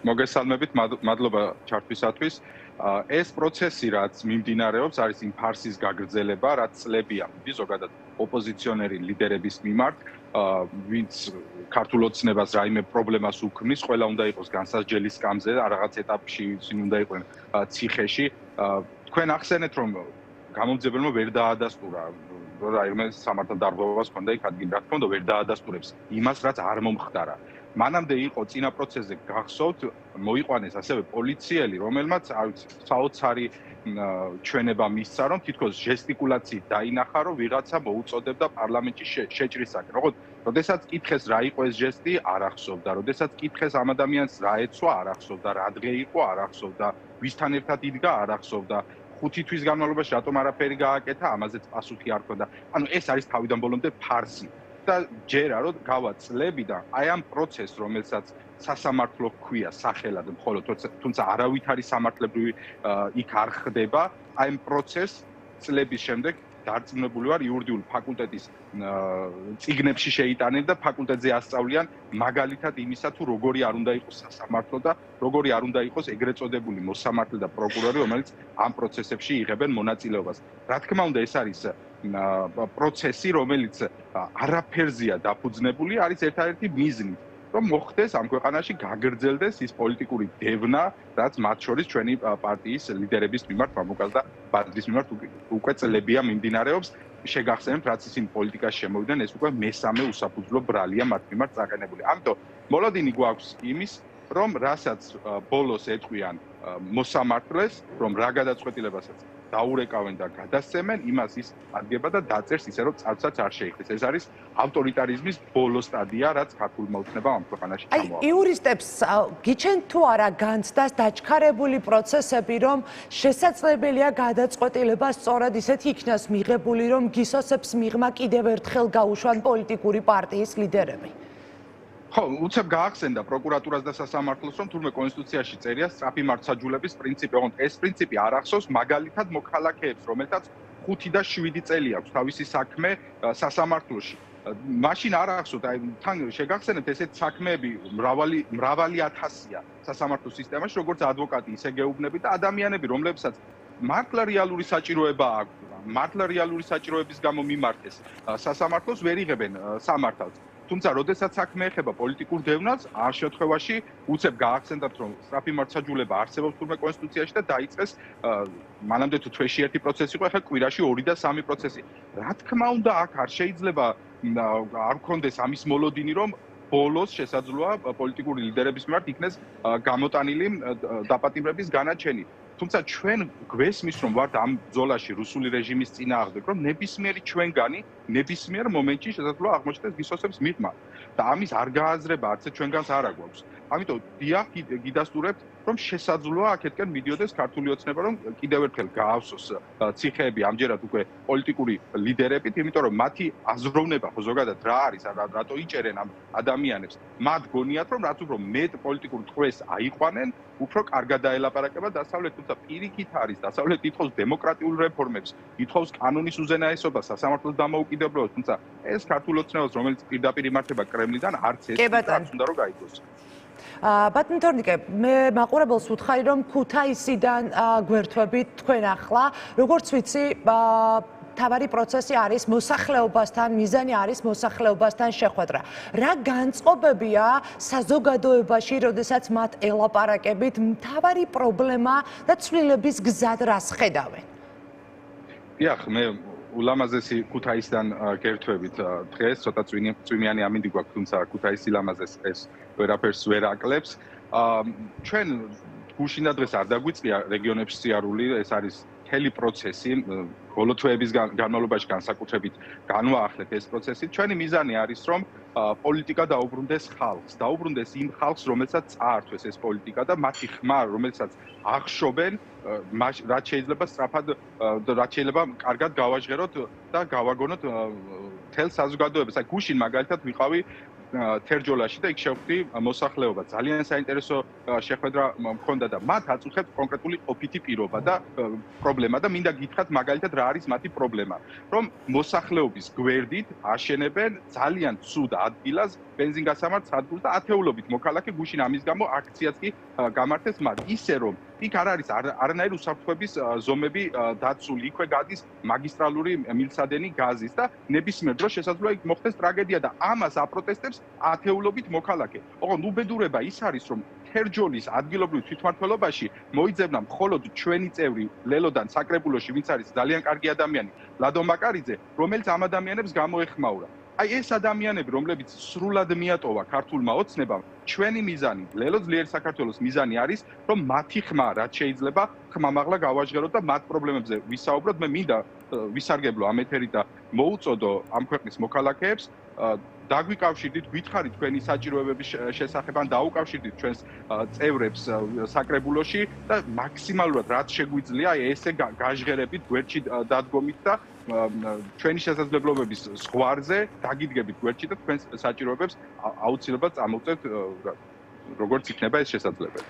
მოგესალმებით, მადლობა ჩართვისათვის. ეს პროცესი, რაც მიმდინარეობს, არის იმ ფარსის გაგრძელება, რაც წლებია მიდის ზოგადად ოპოზიციონერი ლიდერების მიმართ, ვინც ქართულ ოცნებას რაიმე პრობლემას უქმნის, ყველა უნდა იყოს განსასჯელის სკამზე, რაღაც ეტაპში ისინი უნდა იყვნენ ციხეში. თქვენ ახსენეთ, რომ გამომძებელმა ვერ დაადასტურა რაიმე სამართალდარღვევას ჰქონდა იქ ადგილი, რა თქმა უნდა, ვერ დაადასტურებს იმას, რაც არ მომხდარა. მანამდე იყო წინა პროცესზე გახსოვთ, მოიყვანეს ასევე პოლიციელი, რომელმაც საოცარი ჩვენება მისცა, რომ თითქოს ჟესტიკულაციით დაინახა, რომ ვიღაცა მოუწოდებდა პარლამენტში შეჭრისაკენ. როდესაც კითხეს რა იყო ეს ჟესტი, არ ახსოვდა. როდესაც კითხეს ამ ადამიანს რა ეცვა, არ ახსოვდა. რა დღე იყო, არ ახსოვდა. ვისთან ერთად იდგა, არ ახსოვდა. 5 თვის განმავლობაში რატომ არაფერი გააკეთა, ამაზეც პასუხი არ ჰქონდა. ანუ ეს არის თავიდან ბოლომდე ფარსი. და ჯერა რომ გავა წლები და აი ამ პროცესს, რომელსაც სასამართლო ჰქვია სახელად, მხოლოდ თუმცა არავითარი სამართლებრივი იქ არ ხდება, აი ამ პროცესს წლების შემდეგ დარწმუნებული ვარ იურიდიული ფაკულტეტის წიგნებში შეიტანენ და ფაკულტეტზე ასწავლიან მაგალითად იმისა, თუ როგორი არ უნდა იყოს სასამართლო და როგორი არ უნდა იყოს ეგრეთ წოდებული მოსამართლე და პროკურორი, რომელიც ამ პროცესებში იღებენ მონაწილეობას. რა თქმა უნდა, ეს არის პროცესი, რომელიც არაფერზეა დაფუძნებული, არის ერთადერთი მიზნი, რომ მოხდეს ამ ქვეყანაში გაგრძელდეს ის პოლიტიკური დევნა, რაც მათ შორის ჩვენი პარტიის ლიდერების მიმართ მამუკაზდა ბადლის მიმართ უკვე წლებია მიმდინარეობს. შეგახსენებთ, რაც ისინი პოლიტიკაში შემოვიდნენ, ეს უკვე მესამე უსაფუძვლო ბრალია მათ მიმართ წაყენებული. ამიტომ მოლოდინი გვაქვს იმის, რომ რასაც ბოლოს ეტყვიან მოსამართლეს, რომ რა გადაწყვეტილებასაც დაურეკავენ და გადასცემენ, იმას ის ადგება და დაწერს ისე, რომ წარცაც არ შეიხდეს. ეს არის ავტორიტარიზმის ბოლო სტადია, რაც ქართულმა ოცნებამ ამ ქვეყანაში ჩამოაყენა. იურისტებს გიჩვენ თუ არა განცდას დაჩქარებული პროცესები, რომ შესაძლებელია გადაწყვეტილება სწორად ისეთი იქნას მიღებული, რომ გისოსებს მიღმა კიდევ ერთხელ გაუშვან პოლიტიკური პარტიის ლიდერები. ხო, უცებ გაახსენდა პროკურატურას და სასამართლოს, რომ თურმე კონსტიტუციაში წერია სწრაფი მართლმსაჯულების პრინციპი. ოღონდ ეს პრინციპი არ ახსოვს მაგალითად მოქალაქეებს, რომელთაც 5 და 7 წელი აქვს თავისი საქმე სასამართლოში. მაშინ არ ახსოვთ, აი თან შეგახსენებთ ესეთ საქმეები მრავალი ათასია სასამართლო სისტემაში, როგორც ადვოკატი, ისე გეუბნები და ადამიანები, რომლებსაც მართლა რეალური საჭიროება აქვს, მართლა რეალური საჭიროების გამო მიმართეს სასამართლოს, ვერ იღებენ სამართალს. თუმცა, როდესაც საქმე ეხება პოლიტიკურ დევნას, ამ შემთხვევაში უცებ გაახსენდათ, რომ სწრაფი მართლმსაჯულება არსებობს თურმე კონსტიტუციაში და დაიწყეს მანამდე თუ თვეში ერთი პროცესი იყო, ახლა კვირაში 2 და 3 პროცესი. რა თქმა უნდა, აქ არ შეიძლება არ გქონდეს ამის მოლოდინი, რომ ბოლოს შესაძლოა პოლიტიკური ლიდერების მიმართ იქნეს გამოტანილი დაპატიმრების განაჩენი. თუმცა ჩვენ გვესმის, რომ ვართ ამ ბრძოლაში რუსული რეჟიმის წინააღმდეგ, რომ ნებისმიერი ჩვენგანი ნებისმიერ მომენტში შესაძლოა აღმოჩნდეს გისოსებს მიღმა და ამის არ გააზრება არც ჩვენგანს არ აგვაქვს. ამიტომ დიახ, გიდასტურებთ, რომ შესაძლოა აქეთკენ მიდიოდეს ქართული ოცნება, რომ კიდევ ერთხელ გაავსოს ციხეები ამჯერად უკვე პოლიტიკური ლიდერებით, იმიტომ რომ მათი აზროვნება ხო ზოგადად რა არის, რატო იჭერენ ამ ადამიანებს. მათ გონიათ, რომ რაც უფრო მეტ პოლიტიკურ ტყვეს აიყვანენ, უფრო კარგად დაელაპარაკება დასავლეთ, თუმცა პირიქით არის, დასავლეთ ითხოვს დემოკრატიულ რეფორმებს, ითხოვს კანონის უზენაესობას, სასამართლოს დამოუკიდებლობას, თუმცა ეს ქართულ ოცნებას, რომელიც პირდაპირ იმართება კრემლიდან, არც ეს უნდა რომ გაიგოს. ბატონ თორნიკე, მე მაყურებელს ვუთხარი, რომ ქუთაისიდან გვერთვებით თქვენ ახლა, როგორც ვიცი, თავარი პროცესი არის მოსახლეობასთან, მიზანი არის მოსახლეობასთან შეხვედრა. რა განწყობებია საზოგადოებაში, როდესაც მათ ელაპარაკებით, მთავარი პრობლემა და ცვლილების გზად რას ხედავენ? დიახ, მე ულამაზესი ქუთაისიდან გერთვებით დღეს, ცოტა წვიმიანი ამინდი გვაქვს, თუმცა ქუთაისი ლამაზეს ეს ვერაფერს ვერ აკლებს. ჩვენ გუშინ და დღეს არ დაგვიწყია რეგიონებში სიარული, ეს არის მთელი პროცესი, ბოლო თვეების განმავლობაში განსაკუთრებით განვაახლეთ ეს პროცესი. ჩვენი მიზანი არის, რომ პოლიტიკა დაუბრუნდეს ხალხს, დაუბრუნდეს იმ ხალხს, რომელსაც წაართვეს ეს პოლიტიკა და მათი ხმა, რომელსაც აღშობენ, რაც შეიძლება სწრაფად და რაც შეიძლება კარგად გავაჟღეროთ და გავაგონოთ მთელ საზოგადოებას. აი გუშინ მაგალითად ვიყავი თერჯოლაში და იქ შევხვდი მოსახლეობა. ძალიან საინტერესო შეხვედრა მქონდა და მათ აწუხებთ კონკრეტული ყოფითი პირობა და პრობლემა და მინდა გითხრათ მაგალითად რა არის მათი პრობლემა, რომ მოსახლეობის გვერდით აშენებენ ძალიან ცუდ ადგილას ბენზინგასამართ სადგურს და ათეულობით მოქალაქე გუშინ ამის გამო აქციაც კი გამართეს მათ. ისე რომ იქ არ არის არანაირი უსაფრთხოების ზომები დაცული, იქვე გადის მაგისტრალური მილსადენი გაზის და ნებისმიერ დროს შესაძლოა იქ მოხდეს ტრაგედია და ამას აპროტესტებს ათეულობით მოქალაქე. ოღონდ უბედურება ის არის, რომ თერჯოლის ადგილობრივ თვითმმართველობაში მოიძებნა მხოლოდ ჩვენი წევრი ლელოდან საკრებულოში, ვინც არის ძალიან კარგი ადამიანი, ლადო მაკარიძე, რომელიც ამ ადამიანებს გამოეხმაურა. აი ეს ადამიანები, რომლებიც სრულად მიატოვა ქართულმა ოცნებამ, ჩვენი მიზანი, ლელო ძლიერი საქართველოს მიზანი არის, რომ მათი ხმა რაც შეიძლება ხმამაღლა გავაჟღეროთ და მათ პრობლემებზე ვისაუბროთ. მე მინდა ვისარგებლო ამ ეთერით და მოუწოდო ამ ქვეყნის მოქალაქეებს დაგვიკავშირდით, გითხარით თქვენი საჭიროებების შესახებ ან დაუკავშირდით ჩვენს წევრებს საკრებულოში და მაქსიმალურად რაც შეგვიძლია ესე გაჟღერებით გვერდში დადგომით და ჩვენი შესაძლებლობების ზღვარზე დაგიდგებით გვერდში და თქვენს საჭიროებებს აუცილებლად წამოვწევთ როგორც იქნება ეს შესაძლებელი.